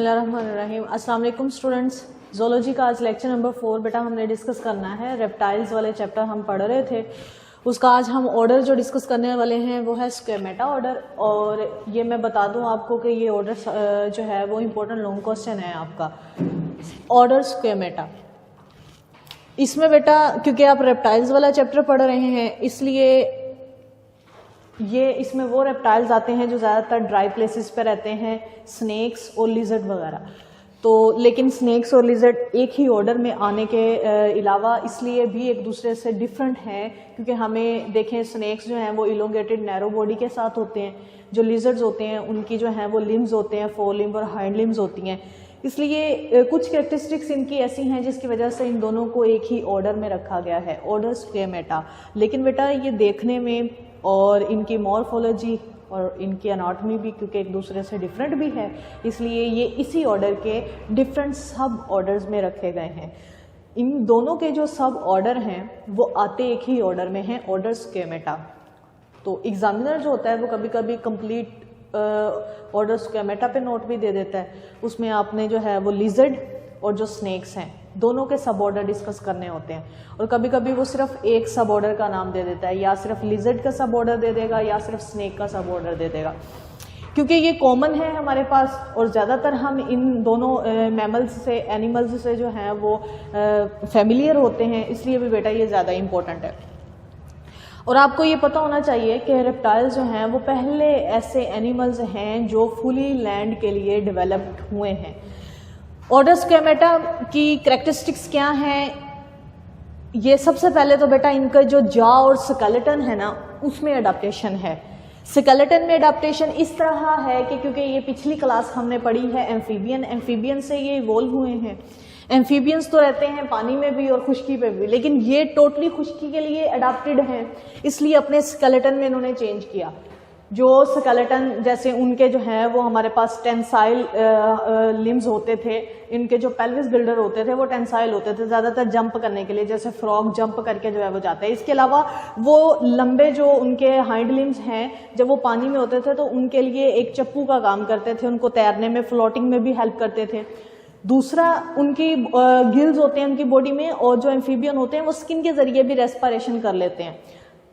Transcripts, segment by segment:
बिस्मिल्लाहिर्रहमानिर्रहीम। अस्सलाम वालेकुम स्टूडेंट्स। ज़ूलॉजी का आज लेक्चर नंबर 4 बेटा हमने डिस्कस करना है। रेप्टाइल्स वाले चैप्टर हम पढ़ रहे थे, उसका आज हम ऑर्डर जो डिस्कस करने वाले हैं वो है स्क्वेमेटा ऑर्डर। और ये मैं बता दूं आपको कि ये ऑर्डर जो है वो इम्पोर्टेंट लॉन्ग क्वेश्चन है आपका, ऑर्डर स्क्वेमेटा। इसमें बेटा क्योंकि आप रेप्टाइल्स वाला चैप्टर पढ़ रहे हैं इसलिए ये इसमें वो रेप्टाइल्स आते हैं जो ज़्यादातर ड्राई प्लेसेस पे रहते हैं, स्नेक्स और लिजर्ड वगैरह। तो लेकिन स्नेक्स और लिजर्ड एक ही ऑर्डर में आने के अलावा इसलिए भी एक दूसरे से डिफरेंट हैं क्योंकि हमें देखें स्नेक्स जो हैं वो इलोंगेटेड नैरो बॉडी के साथ होते हैं, जो लिजर्ड्स होते हैं उनकी जो हैं वो लिम्स होते हैं, फोर लिम्ब और हाइंड लिम्स होती हैं। इसलिए कुछ कैरेक्टरिस्टिक्स इनकी ऐसी हैं जिसकी वजह से इन दोनों को एक ही ऑर्डर में रखा गया है, ऑर्डर स्क्वेमेटा। लेकिन बेटा ये देखने में और इनकी मॉर्फोलॉजी और इनकी एनाटॉमी भी क्योंकि एक दूसरे से डिफरेंट भी है, इसलिए ये इसी ऑर्डर के डिफरेंट सब ऑर्डर्स में रखे गए हैं। इन दोनों के जो सब ऑर्डर हैं वो आते एक ही ऑर्डर में हैं, ऑर्डर स्क्वेमेटा। तो एग्जामिनर जो होता है वो कभी कभी कंप्लीट ऑर्डर स्क्वेमेटा पे नोट भी दे देता है, उसमें आपने जो है वो लिजर्ड और जो स्नेक्स हैं दोनों के सब ऑर्डर डिस्कस करने होते हैं। और कभी कभी वो सिर्फ एक सब ऑर्डर का नाम दे देता है, या सिर्फ लिजर्ड का सब ऑर्डर दे देगा या सिर्फ स्नेक का सब ऑर्डर दे देगा। क्योंकि ये कॉमन है हमारे पास और ज़्यादातर हम इन दोनों मैमल्स से, एनिमल्स से जो हैं वो फेमिलियर होते हैं, इसलिए भी बेटा ये ज़्यादा इम्पोर्टेंट है। और आपको ये पता होना चाहिए कि रेप्टाइल्स जो हैं वो पहले ऐसे एनिमल्स हैं जो फुली लैंड के लिए डेवलप्ड हुए हैं। ऑर्डर स्क्वेमेटा की कैरेक्टरिस्टिक्स क्या हैं? ये सबसे पहले तो बेटा इनका जो जॉ और स्केलेटन है ना उसमें अडाप्टेशन है। स्केलेटन में अडाप्टेशन इस तरह है कि क्योंकि ये पिछली क्लास हमने पढ़ी है एम्फीबियन से ये इवॉल्व हुए हैं। एम्फीबियंस तो रहते हैं पानी में भी और खुश्की पे भी, लेकिन ये टोटली खुश्की के लिए अडाप्टेड हैं, इसलिए अपने स्केलेटन में इन्होंने चेंज किया। जो स्केलेटन जैसे उनके जो हैं वो हमारे पास टेंसाइल लिम्स होते थे, इनके जो पेल्विस बिल्डर होते थे वो टेंसाइल होते थे ज़्यादातर जंप करने के लिए, जैसे फ्रॉग जंप करके जो है वो जाते हैं। इसके अलावा वो लंबे जो उनके हाइंड लिम्स हैं जब वो पानी में होते थे तो उनके लिए एक चप्पू का काम करते थे, उनको तैरने में, फ्लोटिंग में भी हेल्प करते थे। दूसरा उनकी गिल्स होते हैं उनकी बॉडी में, और जो एम्फीबियन होते हैं वो स्किन के जरिए भी रेस्पिरेशन कर लेते हैं।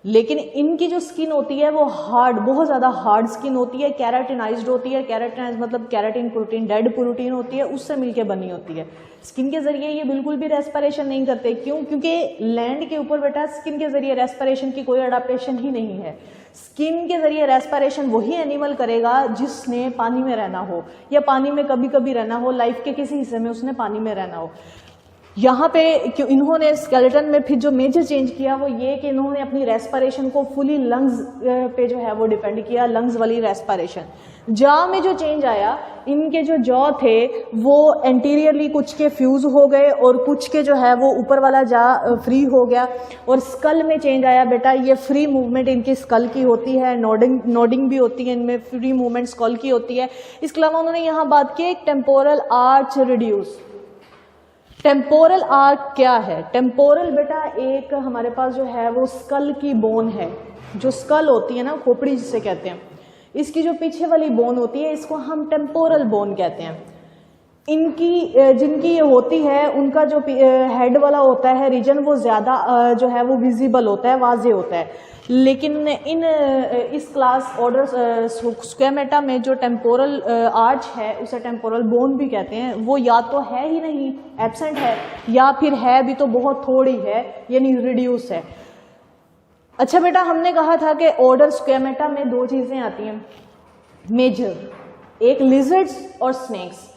लेकिन इनकी जो स्किन होती है वो हार्ड, बहुत ज़्यादा हार्ड स्किन होती है, कैराटिनाइज्ड होती है। कैराटिनाइज मतलब कैराटिन प्रोटीन, डेड प्रोटीन होती है, उससे मिलके बनी होती है। स्किन के जरिए ये बिल्कुल भी रेस्पिरेशन नहीं करते। क्यों? क्योंकि लैंड के ऊपर बेटा स्किन के जरिए रेस्पिरेशन की कोई अडाप्टेशन ही नहीं है। स्किन के जरिए रेस्पिरेशन वही एनिमल करेगा जिसने पानी में रहना हो या पानी में कभी कभी रहना हो, लाइफ के किसी हिस्से में उसने पानी में रहना हो। यहाँ पे क्यों इन्होंने स्केलेटन में फिर जो मेजर चेंज किया वो ये कि इन्होंने अपनी रेस्पिरेशन को फुली लंग्स पे जो है वो डिपेंड किया, लंग्स वाली रेस्पिरेशन। जॉ में जो चेंज आया, इनके जो जॉ थे वो एंटीरियरली कुछ के फ्यूज हो गए और कुछ के जो है वो ऊपर वाला जॉ फ्री हो गया। और स्कल में चेंज आया बेटा, ये फ्री मूवमेंट इनकी स्कल की होती है, नोडिंग भी होती है इनमें, फ्री मूवमेंट स्कल की होती है। इसके अलावा उन्होंने यहाँ बात की एक temporal arch reduce. Temporal arc क्या है? टेम्पोरल बेटा एक हमारे पास जो है वो स्कल की बोन है, जो स्कल होती है ना, खोपड़ी जिसे कहते हैं, इसकी जो पीछे वाली बोन होती है इसको हम टेम्पोरल बोन कहते हैं। इनकी जिनकी ये होती है उनका जो हेड वाला होता है रीजन वो ज्यादा जो है वो विजिबल होता है, वाजे होता है। लेकिन इस क्लास ऑर्डर स्क्वेमेटा में जो टेम्पोरल आर्च है उसे टेम्पोरल बोन भी कहते हैं। वो या तो है ही नहीं, एब्सेंट है, या फिर है भी तो बहुत थोड़ी है, यानी रिड्यूस है। अच्छा बेटा हमने कहा था कि ऑर्डर स्क्वेमेटा में दो चीजें आती हैं मेजर, एक लिजर्ड्स और स्नेक्स।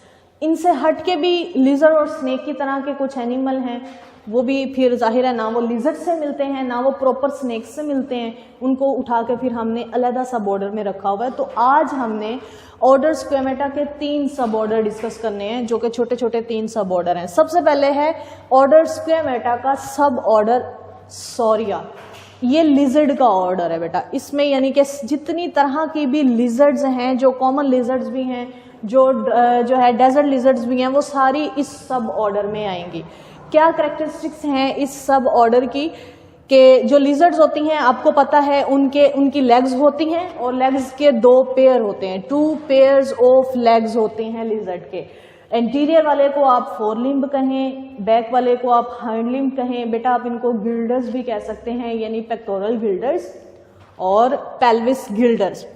इनसे हट के भी लिजर्ड और स्नेक की तरह के कुछ एनिमल हैं, वो भी फिर जाहिर है ना वो लिजर्ड से मिलते हैं ना वो प्रॉपर स्नेक्स से मिलते हैं, उनको उठा के फिर हमने अलग सब ऑर्डर में रखा हुआ है। तो आज हमने ऑर्डर स्क्वेमेटा के 3 सब ऑर्डर डिस्कस करने हैं, जो कि छोटे छोटे 3 सब ऑर्डर हैं। सबसे पहले है ऑर्डर स्क्वेमेटा का सब ऑर्डर सॉरिया। ये लिजर्ड का ऑर्डर है बेटा, इसमें यानी कि जितनी तरह की भी लिजर्ड्स हैं, जो कॉमन लिजर्ड्स भी हैं, जो है डेजर्ट लिजर्ड्स भी हैं, वो सारी इस सब ऑर्डर में आएंगी। क्या कैरेक्टरिस्टिक्स हैं इस सब ऑर्डर की? कि जो लिजर्ड्स होती हैं आपको पता है उनकी लेग्स होती हैं और लेग्स के 2 पेयर होते हैं, 2 पेयर्स ऑफ लेग्स होते हैं लिजर्ड के। एंटीरियर वाले को आप फोर लिम्ब कहें, बैक वाले को आप हाइंड लिम्ब कहें। बेटा आप इनको गिल्डर्स भी कह सकते हैं, यानी पेक्टोरल गिल्डर्स और पेल्विस गिल्डर्स।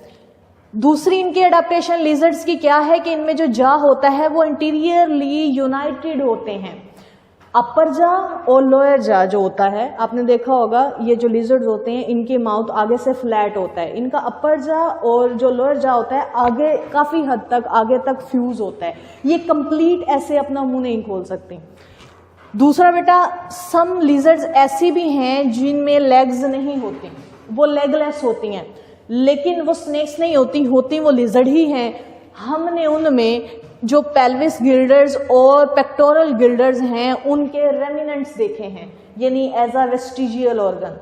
दूसरी इनकी अडेप्टेशन लिजर्ड्स की क्या है कि इनमें जो जा होता है वो इंटीरियरली यूनाइटेड होते हैं। अपर जा और लोअर जा जो होता है, आपने देखा होगा ये जो लिजर्ड्स होते हैं इनके माउथ आगे से फ्लैट होता है, इनका अपर जा और जो लोअर जा होता है आगे काफी हद तक आगे तक फ्यूज होता है। ये कंप्लीट ऐसे अपना मुंह नहीं खोल सकते। दूसरा बेटा, सम लिजर्ड्स ऐसी भी हैं जिनमें लेग्स नहीं होती, वो लेगलेस होती हैं, लेकिन वो स्नेक्स नहीं होती वो लिजर्ड ही हैं। हमने उनमें जो पेल्विस गिल्डर्स और पेक्टोरल गिल्डर्स हैं उनके रेमिनेंट्स देखे हैं, यानी एज अ वेस्टिजियल ऑर्गन।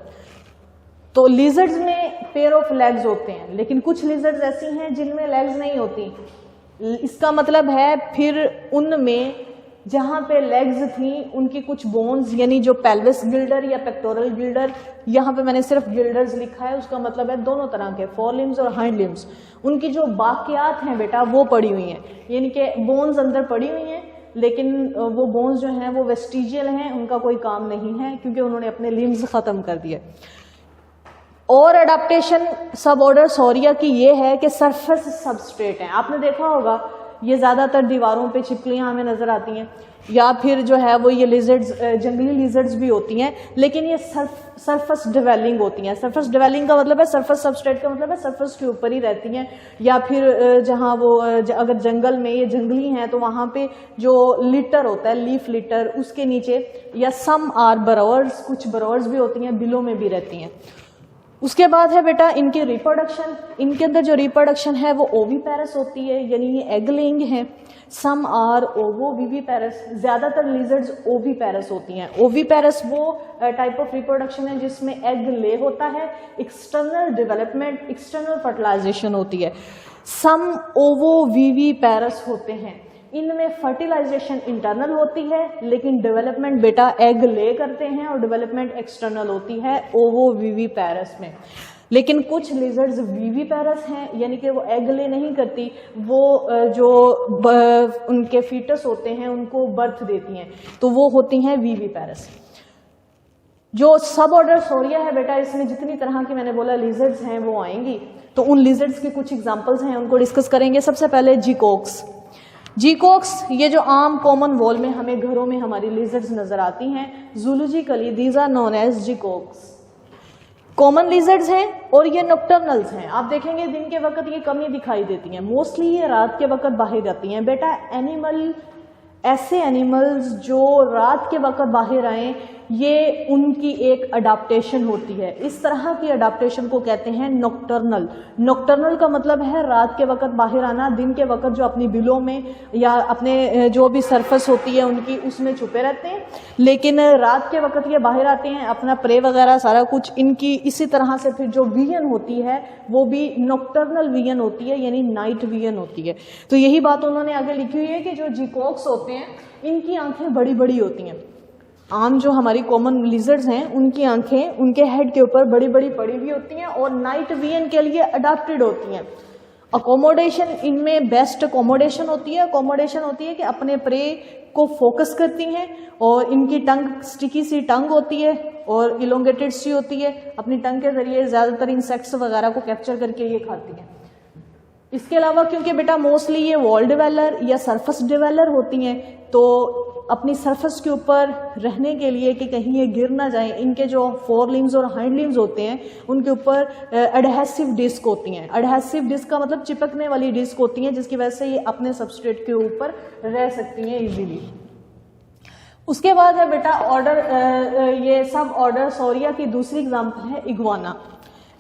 तो लिजर्ड्स में पेयर ऑफ लेग्स होते हैं, लेकिन कुछ लिजर्ड्स ऐसी हैं जिनमें लेग्स नहीं होती। इसका मतलब है फिर उनमें जहां पे लेग्स थी उनकी कुछ बोन्स, यानी जो पेल्विस गिल्डर या पेक्टोरल गिल्डर, यहाँ पे मैंने सिर्फ गिल्डर्स लिखा है, उसका मतलब है दोनों तरह के, फोर लिम्स और हाइंड लिम्स, उनकी जो बाकियात हैं बेटा वो पड़ी हुई हैं, यानी कि बोन्स अंदर पड़ी हुई हैं, लेकिन वो बोन्स जो हैं वो वेस्टिजियल हैं, उनका कोई काम नहीं है क्योंकि उन्होंने अपने लिम्स खत्म कर दिए। और अडेप्टेशन सब ऑर्डर सौरिया की ये है कि सरफेस सबस्ट्रेट है। आपने देखा होगा ये ज्यादातर दीवारों पे छिपकलियां हमें नजर आती हैं, या फिर जो है वो ये लिजर्ड्स, जंगली लिजर्ड्स भी होती हैं, लेकिन ये सरफेस डिवेलिंग होती हैं। सरफेस डिवेलिंग का मतलब है, सरफेस सबस्ट्रेट का मतलब है सरफेस के ऊपर ही रहती हैं, या फिर जहां वो अगर जंगल में ये जंगली हैं तो वहां पे जो लिटर होता है, लीफ लिटर, उसके नीचे, या सम आर बरोवर्स, कुछ बरोवर्स भी होती हैं, बिलों में भी रहती हैं। उसके बाद है बेटा इनकी रिप्रोडक्शन। इनके अंदर जो रिप्रोडक्शन है वो ओवीपेरस होती है, यानी ये एग लेइंग है। सम आर ओवो विविपेरस, ज्यादातर लिजर्ड्स ओवीपेरस होती हैं। ओवीपेरस वो टाइप ऑफ रिप्रोडक्शन है जिसमें एग ले होता है, एक्सटर्नल डेवलपमेंट, एक्सटर्नल फर्टिलाइजेशन होती है। सम ओवो विविपेरस होते हैं, इनमें फर्टिलाइजेशन इंटरनल होती है, लेकिन डेवलपमेंट बेटा एग ले करते हैं और डेवलपमेंट एक्सटर्नल होती है ओवो विविपेरस में। लेकिन कुछ लिजर्ड्स विविपेरस हैं, यानी कि वो एग ले नहीं करती, वो जो उनके फीटस होते हैं उनको बर्थ देती हैं, तो वो होती हैं विविपेरस। जो सब ऑर्डर सौरिया है बेटा, इसमें जितनी तरह की मैंने बोला लिजर्ड्स हैं वो आएंगी, तो उन लिजर्ड्स के कुछ एग्जांपल्स हैं उनको डिस्कस करेंगे। सबसे पहले जीकोक्स। जीकोक्स ये जो आम कॉमन वॉल में हमें घरों में हमारी लिजर्ड्स नजर आती हैं, zoologically these are known as geckos. Common lizards हैं और ये नॉक्टर्नल्स हैं। आप देखेंगे दिन के वक्त ये कम ही दिखाई देती हैं, मोस्टली ये रात के वक्त बाहर जाती हैं। बेटा एनिमल, ऐसे एनिमल्स जो रात के वक्त बाहर आए, ये उनकी एक अडाप्टेशन होती है। इस तरह की अडाप्टेशन को कहते हैं नॉक्टर्नल। नॉक्टर्नल का मतलब है रात के वक्त बाहर आना, दिन के वक्त जो अपनी बिलों में या अपने जो भी सरफेस होती है उनकी, उसमें छुपे रहते हैं, लेकिन रात के वक्त ये बाहर आते हैं, अपना प्रे वगैरह सारा कुछ इनकी इसी तरह से। फिर जो विजन होती है वो भी नॉक्टर्नल विजन होती है, यानी नाइट विजन होती है। तो यही बात उन्होंने आगे लिखी हुई है कि जो जीकोक्स होते हैं इनकी आंखें बड़ी बड़ी होती हैं। आम जो हमारी कॉमन लिजर्ड्स हैं उनकी आंखें उनके हेड के ऊपर बड़ी बड़ी पड़ी हुई होती हैं और नाइट विजन के लिए अडाप्टेड होती हैं। अकोमोडेशन, इनमें बेस्ट अकोमोडेशन होती है। अकोमोडेशन होती है कि अपने प्रे को फोकस करती हैं, और इनकी टंग स्टिकी सी टंग होती है और इलोंगेटेड सी होती है। अपनी टंग के जरिए ज्यादातर इंसेक्ट्स वगैरह को कैप्चर करके ये खाती हैं। इसके अलावा क्योंकि बेटा मोस्टली ये वॉल डिवेलर या सरफेस डिवेलर होती हैं, तो अपनी सरफेस के ऊपर रहने के लिए कि कहीं ये गिर ना जाए, इनके जो फोर लिम्स और हाइंड लिम्स होते हैं उनके ऊपर एडहेसिव डिस्क होती हैं। एडहेसिव डिस्क का मतलब चिपकने वाली डिस्क होती हैं, जिसकी वजह से ये अपने सबस्ट्रेट के ऊपर रह सकती हैं इजीली। उसके बाद है बेटा ऑर्डर, ये सब ऑर्डर सौरिया की दूसरी एग्जाम्पल है इग्वाना।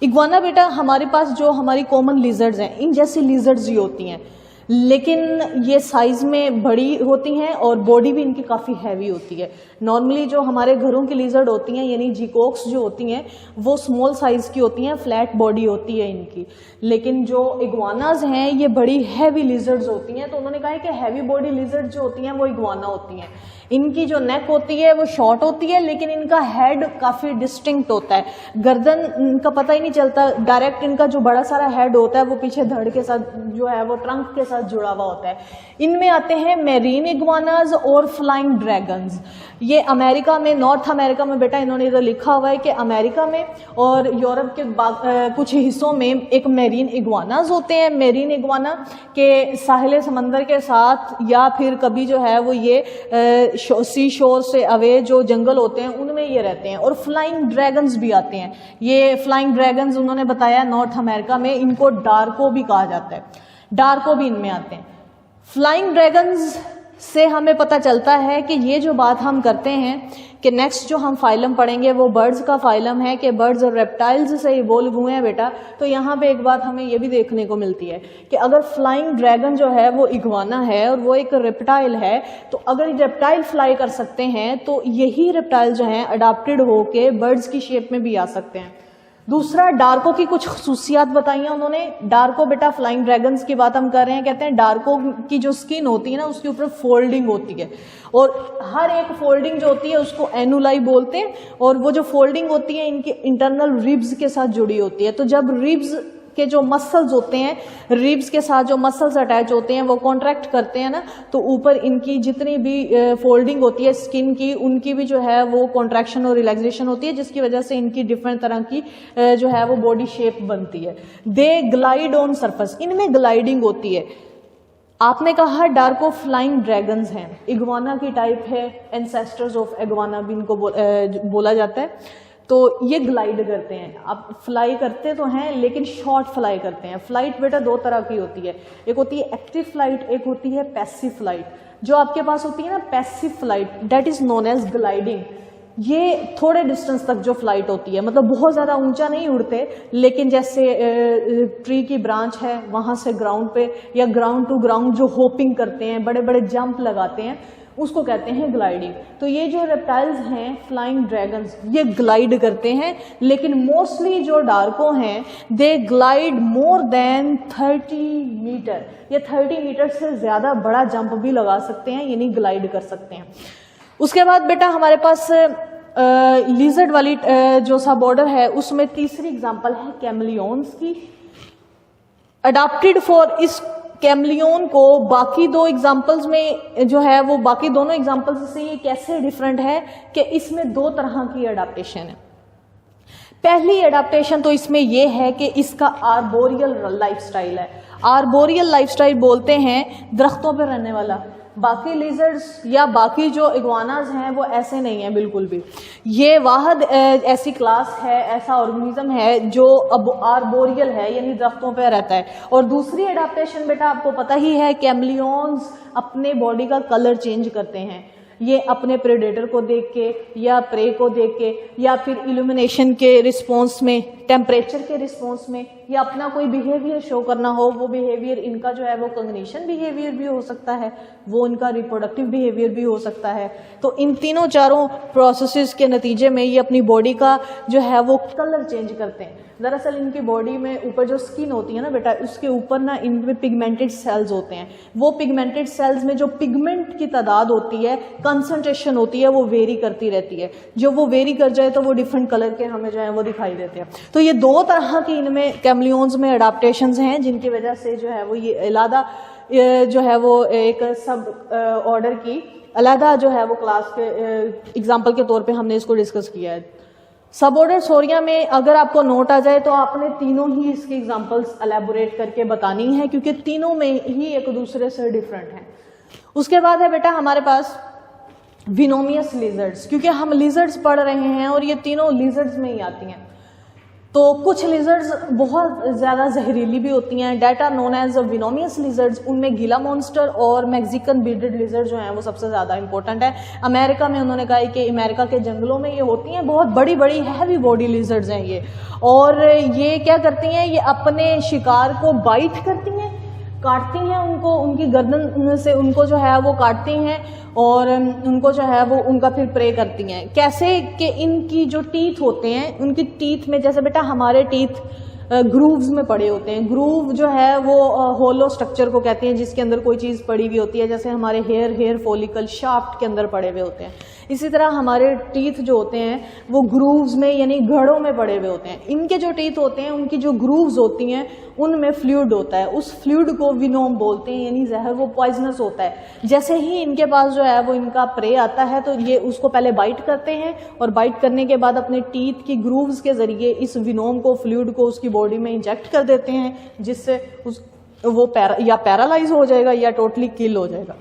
इग्वाना बेटा हमारे पास जो हमारी कॉमन लिजर्ड्स हैं, इन जैसी लिजर्ड्स ही होती हैं, लेकिन ये साइज में बड़ी होती हैं और बॉडी भी इनकी काफ़ी हैवी होती है। नॉर्मली जो हमारे घरों की लिजर्ड होती हैं यानी जीकॉक्स जो होती हैं वो स्मॉल साइज की होती हैं, फ्लैट बॉडी होती है इनकी, लेकिन जो इग्वानाज हैं ये बड़ी हैवी लिजर्ड्स होती हैं। तो उन्होंने कहा है कि हैवी बॉडी लिजर्ड जो होती हैं वो इग्वाना होती हैं। इनकी जो नेक होती है वो शॉर्ट होती है, लेकिन इनका हेड काफी डिस्टिंक्ट होता है, गर्दन इनका पता ही नहीं चलता, डायरेक्ट इनका जो बड़ा सारा हेड होता है वो पीछे धड़ के साथ जो है वो ट्रंक के साथ जुड़ा हुआ होता है। इनमें आते हैं मेरीन इग्वानाज और फ्लाइंग ड्रैगन्स। ये अमेरिका में, नॉर्थ अमेरिका में बेटा इन्होंने इधर लिखा हुआ है कि अमेरिका में और यूरोप के कुछ हिस्सों में एक मेरीन इग्वानाज होते हैं। मेरीन इग्वाना के साहिल समंदर के साथ या फिर कभी जो है वो ये सी शोर से अवे जो जंगल होते हैं उनमें ये रहते हैं। और फ्लाइंग ड्रैगन्स भी आते हैं। ये फ्लाइंग ड्रैगन्स उन्होंने बताया नॉर्थ अमेरिका में, इनको डार्को भी कहा जाता है, डार्को भी इनमें आते हैं। फ्लाइंग ड्रैगन्स से हमें पता चलता है कि ये जो बात हम करते हैं कि नेक्स्ट जो हम फाइलम पढ़ेंगे वो बर्ड्स का फाइलम है कि बर्ड्स और रेप्टाइल्स से इवोल्व हुए हैं बेटा। तो यहाँ पे एक बात हमें ये भी देखने को मिलती है कि अगर फ्लाइंग ड्रैगन जो है वो इग्वाना है और वो एक रेप्टाइल है, तो अगर रेप्टाइल फ्लाई कर सकते हैं तो यही रेप्टाइल जो हैं अडाप्टेड होके बर्ड्स की शेप में भी आ सकते हैं। दूसरा, डार्को की कुछ खसूसियात बताई हैं उन्होंने। डार्को बेटा फ्लाइंग ड्रैगन्स की बात हम कर रहे हैं, कहते हैं डार्को की जो स्किन होती है ना उसके ऊपर फोल्डिंग होती है और हर एक फोल्डिंग जो होती है उसको एनुलाई बोलते हैं। और वो जो फोल्डिंग होती है इनके इंटरनल रिब्स के साथ जुड़ी होती है। तो जब रिब्स के जो मसल्स होते हैं, रिब्स के साथ जो मसल्स अटैच होते हैं वो कॉन्ट्रैक्ट करते हैं ना, तो ऊपर इनकी जितनी भी फोल्डिंग होती है स्किन की उनकी भी जो है वो कॉन्ट्रैक्शन और रिलैक्सेशन होती है, जिसकी वजह से इनकी डिफरेंट तरह की जो है वो बॉडी शेप बनती है। दे ग्लाइड ऑन सरफेस, इनमें ग्लाइडिंग होती है। आपने कहा डार्को फ्लाइंग ड्रैगन्स हैं, इग्वाना की टाइप है, एंसेस्टर्स ऑफ इग्वाना भी इनको बोला जाता है। तो ये ग्लाइड करते हैं। आप फ्लाई करते तो हैं लेकिन शॉर्ट फ्लाई करते हैं। फ्लाइट बेटा दो तरह की होती है, एक होती है एक्टिव फ्लाइट, एक होती है पैसिव फ्लाइट। जो आपके पास होती है ना passive flight, that is known as gliding. ये थोड़े डिस्टेंस तक जो फ्लाइट होती है, मतलब बहुत ज्यादा ऊंचा नहीं उड़ते, लेकिन जैसे ट्री की ब्रांच है वहां से ग्राउंड पे या ग्राउंड टू ग्राउंड जो होपिंग करते हैं, बड़े बड़े जंप लगाते हैं, उसको कहते हैं ग्लाइडिंग। तो ये जो रेप्टाइल्स हैं फ्लाइंग ड्रैगन्स ये ग्लाइड करते हैं, लेकिन मोस्टली जो डार्को हैं दे ग्लाइड मोर देन 30 मीटर। ये 30 मीटर से ज्यादा बड़ा जंप भी लगा सकते हैं, यानी ग्लाइड कर सकते हैं। उसके बाद बेटा हमारे पास लिजर्ड वाली जो सब ऑर्डर है उसमें तीसरी एग्जांपल है कैमलियंस की। अडॉप्टेड फॉर इस कैमलियन को बाकी दो एग्जाम्पल्स में जो है वो बाकी दोनों एग्जाम्पल्स से ये कैसे डिफरेंट है कि इसमें दो तरह की अडाप्टेशन है। पहली अडाप्टेशन तो इसमें ये है कि इसका आर्बोरियल लाइफस्टाइल है। आर्बोरियल लाइफस्टाइल बोलते हैं दरख्तों पर रहने वाला। बाकी लिजर्ड्स या बाकी जो इग्वानाज हैं वो ऐसे नहीं है बिल्कुल भी। ये वाहद ऐसी क्लास है, ऐसा ऑर्गेनिज्म है जो अब आर्बोरियल है, यानी दरख्तों पे रहता है। और दूसरी एडाप्टेशन बेटा आपको पता ही है, कैमलियंस अपने बॉडी का कलर चेंज करते हैं। ये अपने प्रेडेटर को देख के या प्रे को देख के या फिर इल्यूमिनेशन के रिस्पॉन्स में, टेम्परेचर के रिस्पॉन्स में, या अपना कोई बिहेवियर शो करना हो, वो बिहेवियर इनका जो है वो कॉग्निशन बिहेवियर भी हो सकता है, वो इनका रिप्रोडक्टिव बिहेवियर भी हो सकता है। तो इन तीनों चारों प्रोसेसेस के नतीजे में ये अपनी बॉडी का जो है वो कलर चेंज करते हैं। दरअसल इनकी बॉडी में ऊपर जो स्किन होती है ना बेटा, उसके ऊपर ना इनमें पिगमेंटेड सेल्स होते हैं। वो पिगमेंटेड सेल्स में जो पिगमेंट की तादाद होती है, कंसंट्रेशन होती है, वो वेरी करती रहती है। जो वो वेरी कर जाए तो वो डिफरेंट कलर के हमें जो है वो दिखाई देते हैं। तो ये दो तरह की इनमें कैमलियंस में अडाप्टेशंस हैं, जिनकी वजह से जो है वो ये अलहदा जो है वो एक सब ऑर्डर की अलहदा जो है वो क्लास के एग्जाम्पल के तौर पे हमने इसको डिस्कस किया है। सब ऑर्डर सोरिया में अगर आपको नोट आ जाए तो आपने तीनों ही इसके एग्जाम्पल्स एलैबोरेट करके बतानी है, क्योंकि तीनों में ही एक दूसरे से डिफरेंट हैं। उसके बाद है बेटा हमारे पास विनोमियस लिजर्ड्स, क्योंकि हम लिजर्ड्स पढ़ रहे हैं और ये तीनों लिजर्ड्स में ही आती हैं। तो कुछ लिजर्ड्स बहुत ज़्यादा जहरीली भी होती हैं, that are known as venomous lizards. उनमें गीला मॉन्स्टर और मैक्सिकन बीडेड लिजर्ड जो हैं वो सबसे ज़्यादा इंपॉर्टेंट है। अमेरिका में उन्होंने कहा कि अमेरिका के जंगलों में ये होती हैं, बहुत बड़ी बड़ी हैवी बॉडी लिजर्ड्स हैं ये। और ये क्या करती हैं, ये अपने शिकार को बाइट करती हैं, काटती हैं उनको, उनकी गर्दन से उनको जो है वो काटती हैं और उनको जो है वो उनका फिर प्रे करती हैं। कैसे कि इनकी जो टीथ होते हैं, उनकी टीथ में जैसे बेटा हमारे टीथ ग्रूव्स में पड़े होते हैं। ग्रूव जो है वो होलो स्ट्रक्चर को कहते हैं जिसके अंदर कोई चीज़ पड़ी हुई होती है, जैसे हमारे हेयर फॉलिकल शाफ्ट के अंदर पड़े हुए होते हैं। इसी तरह हमारे टीथ जो होते हैं वो ग्रूव्स में यानी घड़ों में पड़े हुए होते हैं। इनके जो टीथ होते हैं उनकी जो ग्रूव्स होती हैं उनमें फ्लूइड होता है, उस फ्लूइड को विनोम बोलते हैं, यानी जहर, वो पॉइजनस होता है। जैसे ही इनके पास जो है वो इनका प्रे आता है तो ये उसको पहले बाइट करते हैं और बाइट करने के बाद अपने टीथ की ग्रूव्स के जरिए इस विनोम को, फ्लूइड को उसकी बॉडी में इंजेक्ट कर देते हैं, जिससे वो पैरालाइज हो जाएगा या टोटली किल हो जाएगा।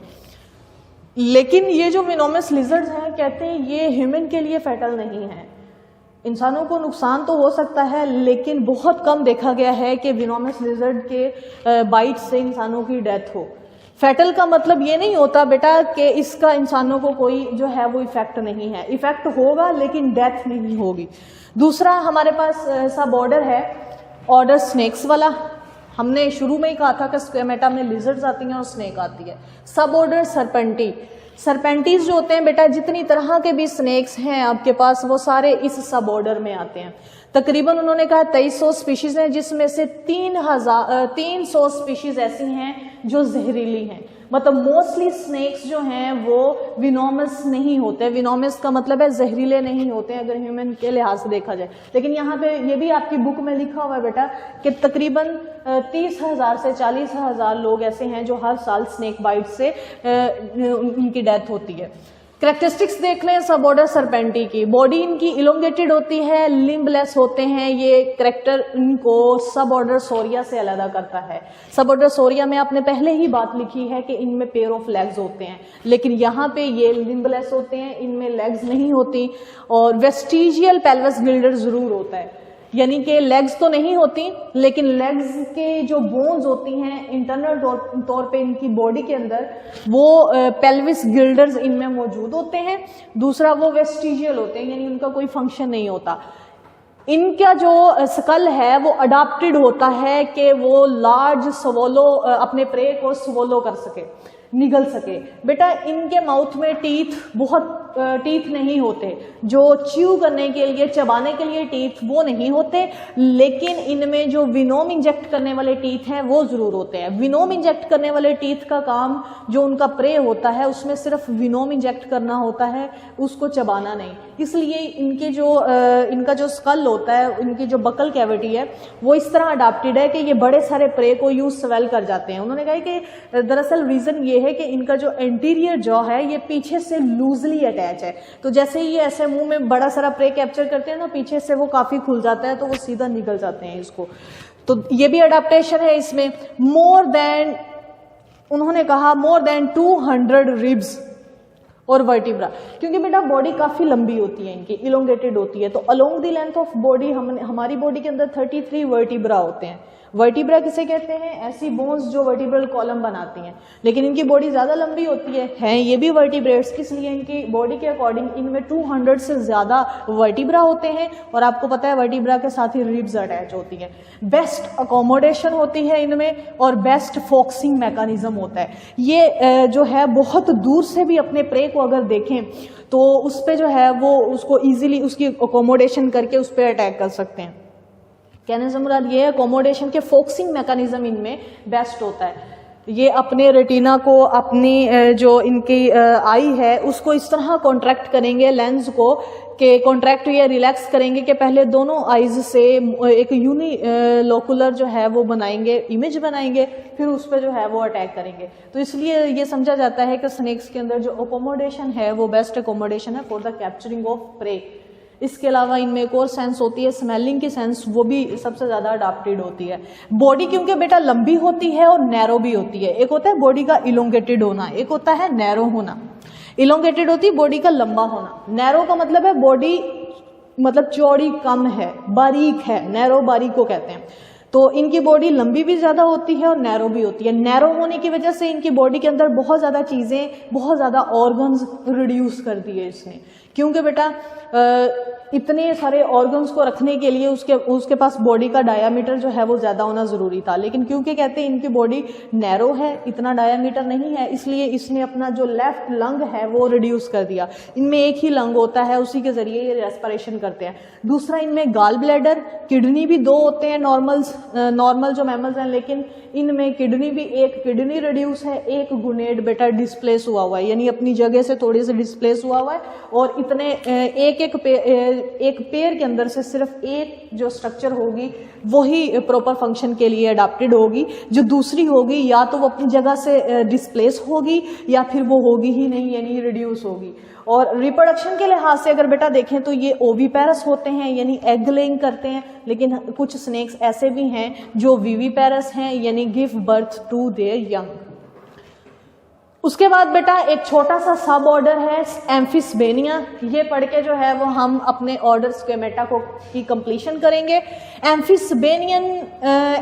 लेकिन ये जो विनोमस लिजर्ड्स हैं, कहते हैं ये ह्यूमन के लिए फैटल नहीं है। इंसानों को नुकसान तो हो सकता है लेकिन बहुत कम देखा गया है कि विनोमस लिजर्ड के बाइट से इंसानों की डेथ हो। फैटल का मतलब ये नहीं होता बेटा कि इसका इंसानों को कोई जो है वो इफेक्ट नहीं है, इफेक्ट होगा लेकिन डेथ नहीं होगी। दूसरा हमारे पास सब ऑर्डर है, ऑर्डर स्नेक्स वाला। हमने शुरू में ही कहा था कि स्क्वेमेटा में लिजर्ड्स आती हैं और स्नेक आती है। सब ऑर्डर सर्पेंटी, सर्पेंटीज जो होते हैं बेटा, जितनी तरह के भी स्नेक्स हैं आपके पास वो सारे इस सब ऑर्डर में आते हैं। तकरीबन उन्होंने कहा 2300 स्पीशीज हैं, जिसमें से 300 स्पीशीज ऐसी हैं जो जहरीली हैं। मतलब मोस्टली स्नेक्स जो हैं वो विनोमस नहीं होते। विनोमस का मतलब है जहरीले नहीं होते अगर ह्यूमन के लिहाज से देखा जाए। लेकिन यहाँ पे ये भी आपकी बुक में लिखा हुआ है बेटा कि तकरीबन 30,000 से 40,000 लोग ऐसे हैं जो हर साल स्नेक बाइट से उनकी डेथ होती है। कैरेक्टरिस्टिक्स देख लें सब ऑर्डर सर्पेंटी की। बॉडी इनकी इलोंगेटेड होती है, लिम्बलेस होते हैं। ये कैरेक्टर इनको सब ऑर्डर सोरिया से अलग करता है। सब ऑर्डर सोरिया में आपने पहले ही बात लिखी है कि इनमें पेयर ऑफ लेग्स होते हैं, लेकिन यहाँ पे ये लिम्बलेस होते हैं, इनमें लेग्स नहीं होती। और वेस्टिजियल पेल्विस गिल्डर जरूर होता है, यानी कि लेग्स तो नहीं होती लेकिन लेग्स के जो बोन्स होती हैं इंटरनल तौर पे इनकी बॉडी के अंदर वो पेल्विस गिल्डर्स इनमें मौजूद होते हैं। दूसरा वो वेस्टिजियल होते हैं, यानी उनका कोई फंक्शन नहीं होता। इनका जो स्कल है वो अडाप्टेड होता है कि वो लार्ज स्वोलो अपने प्रे को स्वोलो कर सके, निगल सके। बेटा इनके माउथ में बहुत टीथ नहीं होते, जो च्यू करने के लिए, चबाने के लिए टीथ वो नहीं होते, लेकिन इनमें जो विनोम इंजेक्ट करने वाले टीथ हैं वो जरूर होते हैं। विनोम इंजेक्ट करने वाले टीथ का काम जो उनका प्रे होता है उसमें सिर्फ विनोम इंजेक्ट करना होता है, उसको चबाना नहीं। इसलिए इनका जो स्कल होता है, इनकी जो बकल कैविटी है वो इस तरह अडाप्टेड है कि ये बड़े सारे प्रे को यूज स्वेल कर जाते हैं। उन्होंने कहा कि दरअसल रीजन ये है कि इनका जो एंटीरियर जॉ है ये पीछे से लूजली अटैच है, तो जैसे ही ये ऐसे मुंह में बड़ा सारा प्रे कैप्चर करते हैं ना, पीछे से वो काफी खुल जाता है तो वो सीधा निकल जाते हैं इसको। तो ये भी अडाप्टेशन है इसमें। उन्होंने कहा मोर देन 200 रिब्स और वर्टिब्रा, क्योंकि बेटा बॉडी काफी लंबी होती है, इनकी इलोंगेटेड होती है, तो along the length of body हमारी बॉडी के अंदर 33 वर्टिब्रा होते हैं। वर्टिब्रा किसे कहते हैं? ऐसी बोन्स जो वर्टिब्रल कॉलम बनाती हैं, लेकिन इनकी बॉडी ज्यादा लंबी होती है ये भी वर्टिब्रेट्स, इसलिए इनकी बॉडी के अकॉर्डिंग इनमें 200 से ज्यादा वर्टिब्रा होते हैं। और आपको पता है वर्टिब्रा के साथ ही रिब्स अटैच होती है। बेस्ट अकोमोडेशन होती है इनमें और बेस्ट फोक्सिंग मैकेनिज्म होता है। ये जो है बहुत दूर से भी अपने प्रे को अगर देखें तो उस पे जो है वो उसको इजीली उसकी अकोमोडेशन करके उस पर अटैक कर सकते हैं। कहने से मुराद ये है अकोमोडेशन के फोक्सिंग मैकेनिज्म इनमें बेस्ट होता है। ये अपने रेटिना को, अपनी जो इनकी आई है उसको इस तरह कॉन्ट्रैक्ट करेंगे, लेंस को कि कॉन्ट्रैक्ट या रिलैक्स करेंगे कि पहले दोनों आईज से एक यूनिलोकुलर जो है वो बनाएंगे, इमेज बनाएंगे, फिर उस पर जो है वो अटैक करेंगे। तो इसलिए ये समझा जाता है कि स्नेक्स के अंदर जो अकोमोडेशन है वो बेस्ट अकोमोडेशन है for the capturing of prey. इसके अलावा इनमें एक और सेंस होती है स्मेलिंग की सेंस, वो भी सबसे ज्यादा अडॉप्टेड होती है। बॉडी क्योंकि बेटा लंबी होती है और नैरो भी होती है। एक होता है बॉडी का इलोंगेटेड होना, एक होता है नैरो होना। इलोंगेटेड होती है बॉडी का लंबा होना, नैरो का मतलब है बॉडी मतलब चौड़ी कम है, बारीक है, नैरो बारीक को कहते हैं। तो इनकी बॉडी लंबी भी ज्यादा होती है और नैरो भी होती है। नैरो होने की वजह से इनकी बॉडी के अंदर बहुत ज्यादा चीजें, बहुत ज्यादा ऑर्गन्स रिड्यूस कर दिए इसने। क्योंकि बेटा इतने सारे ऑर्गन्स को रखने के लिए उसके पास बॉडी का डायामीटर जो है वो ज़्यादा होना ज़रूरी था, लेकिन क्योंकि कहते हैं इनकी बॉडी नैरो है, इतना डायामीटर नहीं है, इसलिए इसने अपना जो लेफ्ट लंग है वो रिड्यूस कर दिया। इनमें एक ही लंग होता है, उसी के ज़रिए ये रेस्पिरेशन करते हैं। दूसरा, इनमें गाल ब्लैडर, किडनी भी 2 होते हैं नॉर्मल जो मैमल्स हैं, लेकिन इनमें किडनी भी, एक किडनी रिड्यूस है, एक गुनेड बेटा डिस्प्लेस हुआ है, यानी अपनी जगह से थोड़ी सी डिस्प्लेस हुआ है। और इतने एक पेयर के अंदर से सिर्फ एक जो स्ट्रक्चर होगी वही प्रॉपर फंक्शन के लिए अडाप्टेड होगी, जो दूसरी होगी या तो वो अपनी जगह से डिस्प्लेस होगी या फिर वो होगी ही नहीं, यानी रिड्यूस होगी। और रिप्रोडक्शन के लिहाज से अगर बेटा देखें तो ये ओवीपेरस होते हैं, यानी एग लेइंग करते हैं, लेकिन कुछ स्नेक्स ऐसे भी हैं जो विवीपेरस हैं, यानी give birth to their young. उसके बाद बेटा एक छोटा सा सब ऑर्डर है एम्फिस्बेनिया। ये पढ़ के जो है वो हम अपने ऑर्डर स्क्वेमेटा की कंप्लीशन करेंगे। एम्फिस्बेनियन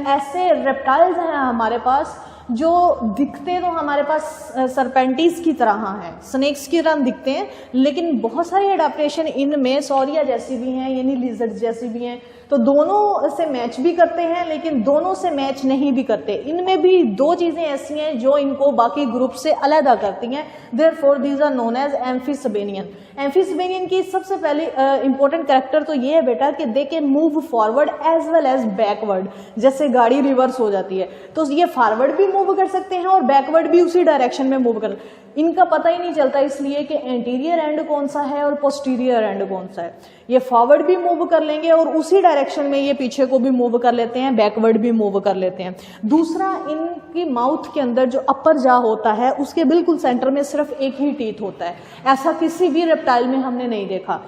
ऐसे रेप्टाइल्स हैं हमारे पास जो दिखते तो हमारे पास सरपेंटीज की तरह हैं, स्नेक्स की तरह दिखते हैं, लेकिन बहुत सारी एडाप्टेशन इनमें सौरिया जैसी भी हैं, यानी लिजर्ड जैसी भी हैं, तो दोनों से मैच भी करते हैं लेकिन दोनों से मैच नहीं भी करते। इनमें भी 2 चीजें ऐसी हैं जो इनको बाकी ग्रुप से अलग करती हैं, therefore these are known as amphisbaenian. Amphisbaenian की सबसे पहले इंपॉर्टेंट कैरेक्टर तो ये है बेटा कि they can move forward as well as backward. जैसे गाड़ी रिवर्स हो जाती है तो ये फॉरवर्ड भी मूव कर सकते हैं और बैकवर्ड भी उसी डायरेक्शन में मूव कर, इनका पता ही नहीं चलता इसलिए कि एंटीरियर एंड कौन सा है और पोस्टीरियर एंड कौन सा है। ये फॉरवर्ड भी मूव कर लेंगे और उसी डायरेक्शन में ये पीछे को भी मूव कर लेते हैं, बैकवर्ड भी मूव कर लेते हैं। दूसरा, इनकी माउथ के अंदर जो अपर जा होता है उसके बिल्कुल सेंटर में सिर्फ एक ही टीथ होता है, ऐसा किसी भी रेप्टाइल में हमने नहीं देखा।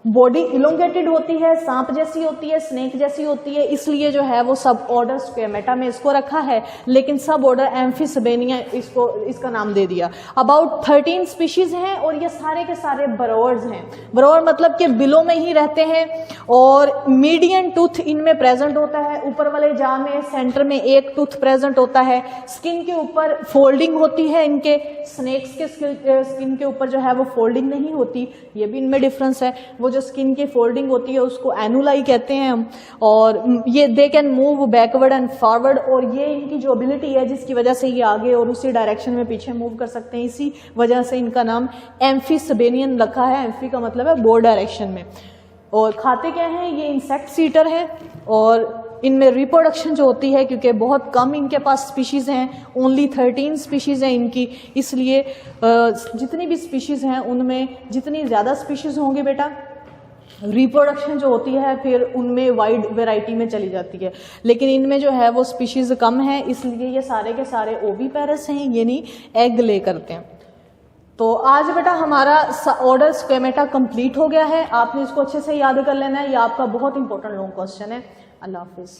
बॉडी इलोंगेटेड होती है, सांप जैसी होती है, स्नेक जैसी होती है, इसलिए जो है वो सब ऑर्डर स्क्वेमेटा में इसको रखा है, लेकिन सब ऑर्डर एम्फिस्बेनिया इसका नाम दे दिया। अबाउट 13 स्पीशीज हैं और ये सारे के सारे बरोवर्स हैं। बरोवर मतलब कि बिलों में ही रहते हैं और मीडियन टूथ इनमें प्रेजेंट होता है, ऊपर वाले जा में सेंटर में एक टूथ प्रेजेंट होता है। स्किन के ऊपर फोल्डिंग होती है, इनके स्नेक्स के स्किन के ऊपर जो है वो फोल्डिंग नहीं होती, ये भी इनमें डिफरेंस है। वो जो स्किन की फोल्डिंग होती है उसको एनुलाई कहते हैं हम, और ये दे can move backward and forward, और ये इनकी जो एबिलिटी है जिसकी वजह से ये आगे और उसी डायरेक्शन में पीछे मूव कर सकते हैं, इसी वजह से इनका नाम एम्फिस्बेनियन रखा है। एम्फी का मतलब है बोर्ड डायरेक्शन में। और खाते क्या हैं, ये इंसेक्ट ईटर है और इनमें रिप्रोडक्शन जो होती है, क्योंकि बहुत कम इनके पास स्पीशीज हैं, ओनली 13 स्पीशीज हैं इनकी, इसलिए जितनी भी स्पीशीज हैं उनमें जितनी ज़्यादा स्पीशीज होंगी बेटा रिप्रोडक्शन जो होती है फिर उनमें वाइड वैरायटी में चली जाती है, लेकिन इनमें जो है वो स्पीशीज कम है, इसलिए ये सारे के सारे ओवीपेरस हैं, यानी एग ले करते हैं। तो आज बेटा हमारा ऑर्डर स्क्वेमेटा कंप्लीट हो गया है। आपने इसको अच्छे से याद कर लेना है, ये आपका बहुत इंपॉर्टेंट लॉन्ग क्वेश्चन है। अल्लाह हाफिज।